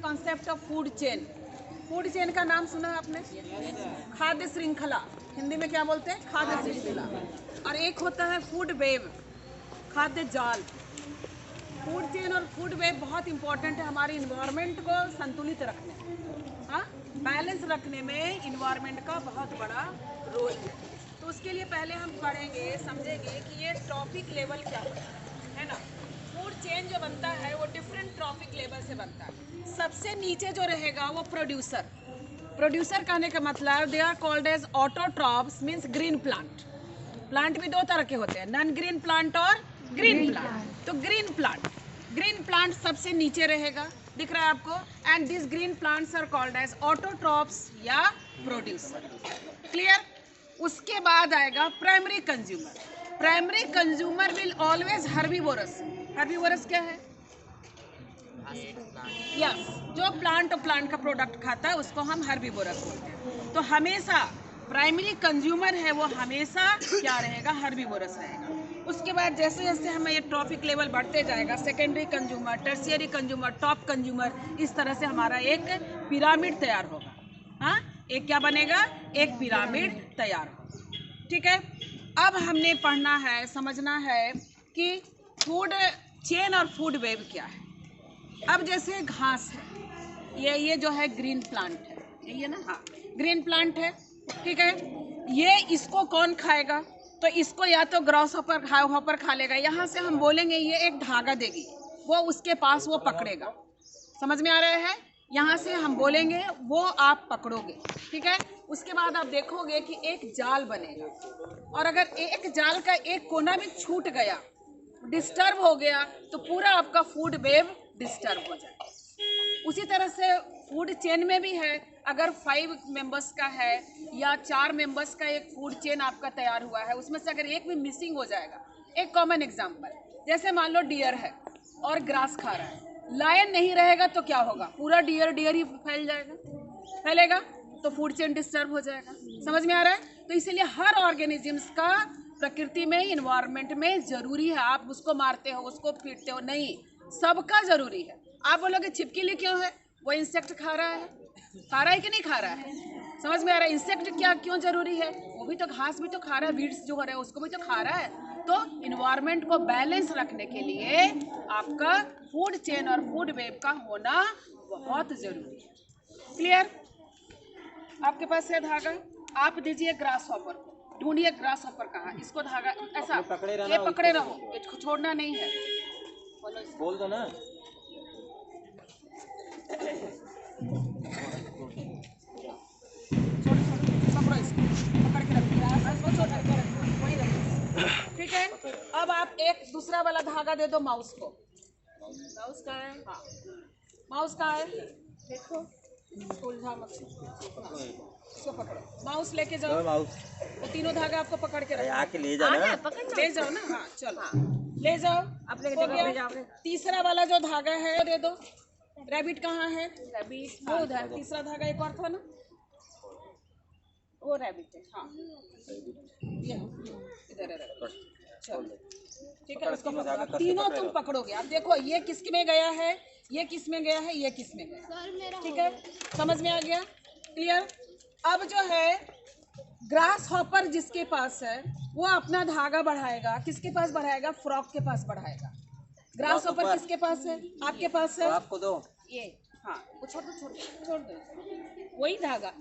Concept of food chain. Food chain का नाम सुना है आपने? खाद्य श्रृंखला, हिंदी में क्या बोलते हैं? खाद्य श्रृंखला। और एक होता है फूड वेब, खाद्य जाल। फूड चेन और फूड वेब बहुत इंपॉर्टेंट है हमारे इन्वायरमेंट को संतुलित रखने में, हाँ, बैलेंस रखने में इन्वायरमेंट का बहुत बड़ा रोल है। तो उसके लिए पहले हम पढ़ेंगे, समझेंगे कि ये ट्रॉफिक लेवल क्या है ना। फूड चेन जो बनता है वो डिफरेंट ट्रॉफिक लेवल से बनता है। सबसे नीचे जो रहेगा वो प्रोड्यूसर। प्रोड्यूसर कहने का मतलब they are called as autotrophs, means green plant. Plant भी दो तरह के होते हैं, नॉन ग्रीन प्लांट और ग्रीन प्लांट। तो ग्रीन प्लांट सबसे नीचे रहेगा, दिख रहा है आपको। And this green plants are called as autotrophs या प्रोड्यूसर। क्लियर? उसके बाद आएगा primary consumer. Primary consumer will always herbivorous. Herbivorous क्या है? यस, जो प्लांट का प्रोडक्ट खाता है उसको हम हर्बीवोरस बोलते हैं। तो हमेशा प्राइमरी कंज्यूमर है वो हमेशा क्या रहेगा? हर्बीवोरस रहेगा। उसके बाद जैसे जैसे हमें ये ट्रॉफिक लेवल बढ़ते जाएगा, secondary consumer, tertiary consumer, top consumer, इस तरह से हमारा एक पिरामिड तैयार होगा। हाँ, एक क्या बनेगा? एक पिरामिड तैयार होगा। ठीक है, अब हमने पढ़ना है, समझना है कि फूड चेन और फूड वेब क्या है। अब जैसे घास है, ये जो है ग्रीन प्लांट है, यही है ना? हाँ, ग्रीन प्लांट है, ठीक है। ये इसको कौन खाएगा? तो इसको या तो ग्रास हॉपर खा लेगा। यहाँ से हम बोलेंगे ये एक धागा देगी, वो उसके पास वो पकड़ेगा। समझ में आ रहा है? यहाँ से हम बोलेंगे वो आप पकड़ोगे, ठीक है। उसके बाद आप देखोगे कि एक जाल बनेगा, और अगर एक जाल का एक कोना भी छूट गया, डिस्टर्ब हो गया, तो पूरा आपका फूड वेब डिस्टर्ब हो जाए। उसी तरह से फूड चेन में भी है, अगर 5 मेंबर्स का है या 4 मेंबर्स का एक फूड चेन आपका तैयार हुआ है, उसमें से अगर एक भी मिसिंग हो जाएगा। एक कॉमन एग्जांपल, जैसे मान लो डियर है और ग्रास खा रहा है, लायन नहीं रहेगा तो क्या होगा? पूरा डियर ही फैलेगा, तो फूड चेन डिस्टर्ब हो जाएगा। समझ में आ रहा है? तो इसीलिए हर ऑर्गेनिजम्स का प्रकृति में, इन्वायरमेंट में जरूरी है। आप उसको मारते हो, उसको पीटते हो, नहीं, सबका जरूरी है। आप बोलोगे छिपकली क्यों है? वो इंसेक्ट खा रहा है कि नहीं खा रहा है? समझ में आ रहा है? इंसेक्ट क्या क्यों जरूरी है? वो भी तो घास भी तो खा रहा है, वीड्स जो हो रहा है उसको भी तो खा रहा है। तो इन्वायरमेंट को बैलेंस रखने के लिए आपका फूड चेन और फूड वेब का होना बहुत जरूरी है। क्लियर? आपके पास है धागा, आप दीजिए ग्रास हॉपर को, ढूंढिए ग्रास हॉपर कहाँ। इसको धागा ऐसा ये पकड़े रहो, इसको छोड़ना नहीं है। बोल दो ना। पकड़ो इसको, पकड़ के रखिए, ठीक है। अब आप एक दूसरा वाला धागा दे दो माउस को। माउस कहाँ है? हाँ, माउस कहाँ है? देखो, उलझा मत, इसको पकड़ो, माउस लेके जाओ। माउस वो तीनों धागा आपको पकड़ के रखो, आके ले जाओ ना, ले जाओ ना। हाँ चलो, ले जाओ, अपने जगह ले जाओ। तीसरा वाला जो धागा है दे दो। रैबिट कहाँ है? रैबिट वो उधर। तीसरा धागा एक और था ना, वो रैबिट है। हाँ, ये इधर है। चलो ठीक है, उसको पकड़ो, तीनों तुम पकड़ोगे। अब देखो ये किस में गया है, ये किस में गया है, ये किस में गया। ठीक है, समझ में आ गया? क्लियर? अब जो है ग्रास हॉपर जिसके पास है वो अपना धागा बढ़ाएगा। किसके पास बढ़ाएगा? फ्रॉग के पास बढ़ाएगा। ग्रास हॉपर किसके पास है? आपके पास है। आपको दो ये, हाँ, वो छोड़ दो, वही धागा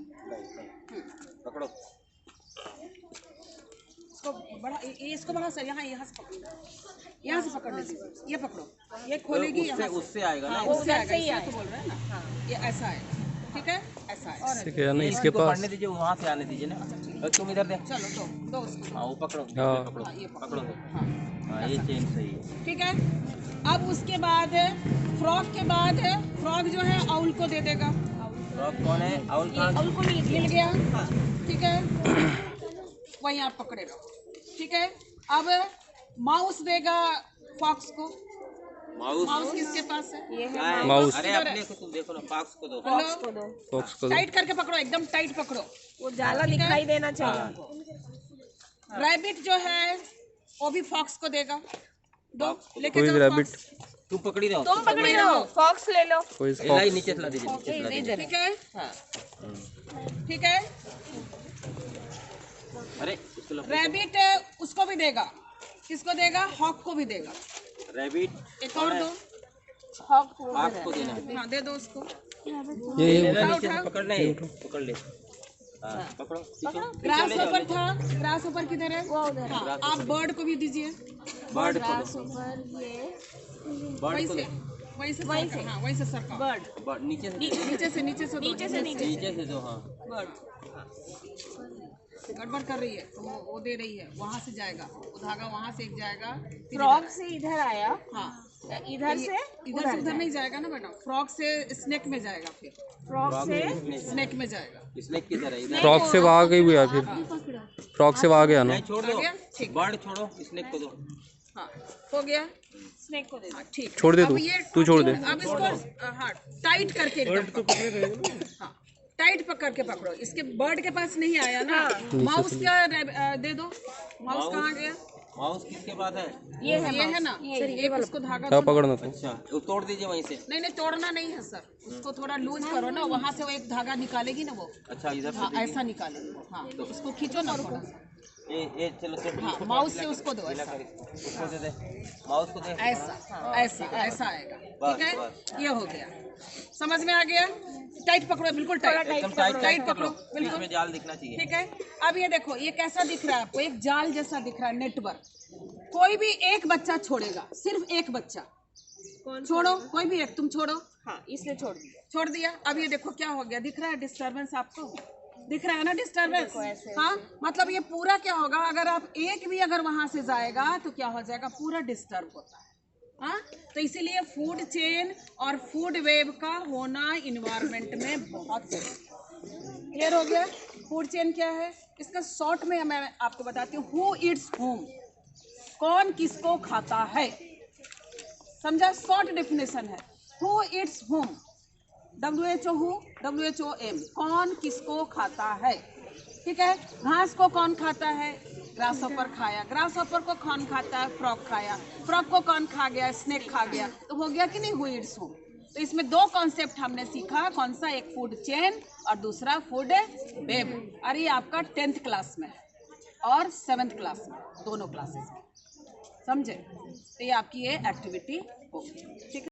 पकड़ो। इसको बड़ा, इसको बड़ा सर, यहाँ से पकड़ो, यहाँ से पकड़ने दीजिए। ये पकड़ो, ये खोलेगी, उससे आएगा ना, उससे आएगा, ही तो बोल रहे हैं ना। ये ऐसा आएगा, ठीक है, ऐसा है। ठीक है ना, इसके पास पकड़ने दीजिए, वहाँ से आने दीजिए ना। तुम इधर दे, चलो दो उसको। हाँ वो पकड़ो, हाँ। पकड़ो, ये पकड़ो। हाँ, ये चेन सही है। ठीक है। अब उसके बाद फ्रॉग के बाद फ्रॉग जो है आउल को दे देगा। फ्रॉग कौन है? आउल को मिल गया, ठीक है, वहीं आप पकड़े रहो, ठीक है। अब माउस देगा फॉक्स को। माउस किसके पास है? ये है माउस। अरे अपने को तुम देखो ना, फॉक्स को दो, फॉक्स को दो। टाइट करके पकड़ो, एकदम टाइट पकड़ो, वो जाला दिखाई देना चाहिए हमको। रैबिट जो है वो भी फॉक्स को देगा। दो लेके कोई जाओ रैबिट। फॉक्स। तुम पकड़ी रहो तुम पकड़ी रहो, फॉक्स ले लो। कोई इस लाई फॉक्स नीचे चला दीजिए, नीचे चला दीजिए। इधर ठीक है, हम्म। ठीक है। अरे इसको लपेटो। रैबिट उसको भी देगा, किसको देगा? हॉक को भी देगा। रैबिट एक और दो, हॉक फॉक्स को देना है। हाँ दे दो उसको। ये लेना नीचे उठा। से पकड़ ले, पकड़ ले। हाँ पकड़ो, पीछे। ग्रास ले जाओ, ऊपर ले जाओ। था, ग्रास ऊपर किधर है? वो उधर है। हाँ, आप बर्ड को भी दीजिए। बर्ड को ग्रास दो, ऊपर ये बर्ड को वैसे दो। वैसे सरका, हाँ वैसे सरका। बर्ड, बर्ड नीचे से, नीचे से नीचे से दो, नीचे से नीचे। नीचे से दो। हाँ बर्ड गड़बड़ कर रही है तो वो दे रही है, वहाँ से जाएगा वो धागा, वहाँ से एक जाएगा, फिर फ्रॉक इधर से इधर आया, आएगा। हाँ, इधर से इधर से उधर नहीं जाएगा ना बेटा, फ्रॉक से स्नेक में जाएगा, फिर फ्रॉक से स्नेक में जाएगा। स्नेक की तरह इधर। फ्रॉक से वहाँ गई हुई है फिर फ्रॉक से वहाँ गया ना नहीं छोड़ आ दो, गया? ठीक। बर्ड छोड़ो, स्नेक को दो। हाँ हो गया। स्नेक को दे दो। हाँ ठीक, छोड़ दे अब तू, ये तू छोड़ दे। अब इसको हाँ टाइट करके एकदम पकड़ो। हाँ टाइट पकड़ के पकड़ो, इसके बर्ड के पास नहीं आया ना। माउस का दे दो, माउस कहाँ गया? माउस किसके पास है? ये है ये है ना, ये एक उसको धागा क्या दो। पकड़ना था? अच्छा वो तोड़ दीजिए वहीं से। नहीं नहीं तोड़ना नहीं है सर, उसको थोड़ा लूज करो ना, वहाँ से वो एक धागा निकालेगी ना वो। अच्छा इधर से हाँ दीजिए। ऐसा निकालेगी वो। हाँ तो उसको खींचो ना थोड़ा सा। ये चलो चलो हाँ इसको माउस थोड़ा से उसको दो ढीला ऐसा, कर इसको। उसको दे दे, माउस को दे। ऐसा ऐसा ऐसा आएगा। बस, ठीक है, बस। ये हो गया, समझ में आ गया? टाइट पकड़ो, बिल्कुल टाइट, एकदम टाइट टाइट पकड़ो, पकड़ो, बिल्कुल। इसमें जाल दिखना चाहिए। ठीक है, अब ये देखो, ये कैसा दिख रहा है आपको? एक जाल जैसा दिख रहा है, नेटवर्क। कोई भी एक बच्चा छोड़ेगा, सिर्फ एक बच्चा छोड़ो, कोई भी एक तुम छोड़ो। हाँ इसने छोड़ दिया। छोड़ दिया। अब ये देखो क्या हो गया, दिख रहा है डिस्टरबेंस आपको? दिख रहा है ना डिस्टरबेंस? हाँ मतलब ये पूरा क्या होगा, अगर आप एक भी अगर वहां से जाएगा तो क्या हो जाएगा, पूरा डिस्टर्ब होता है। हाँ तो इसीलिए फूड चेन और फूड वेब का होना इन्वायरमेंट में बहुत जरूरी। क्लियर हो गया? फूड चेन क्या है, इसका शॉर्ट में मैं आपको बताती हूँ। हु ईट्स होम, कौन किसको खाता है, समझा? शॉर्ट डेफिनेशन है। हु ईट्स होम, WHO कौन किसको खाता है। ठीक है, घास को कौन खाता है? ग्रास हॉपर खाया, ग्रास हॉपर को कौन खाता है? फ्रॉक खाया, फ्रॉक को कौन खा गया? स्नेक खा गया। तो हो गया कि नहीं हु ईट्स होम? तो इसमें दो कॉन्सेप्ट हमने सीखा, कौन सा? एक फूड चेन और दूसरा फूड वेब। अरे ये आपका 10th क्लास में है और 7th क्लास में, दोनों क्लासेस में, समझे? तो ये आपकी ये एक्टिविटी होगी। ठीक है।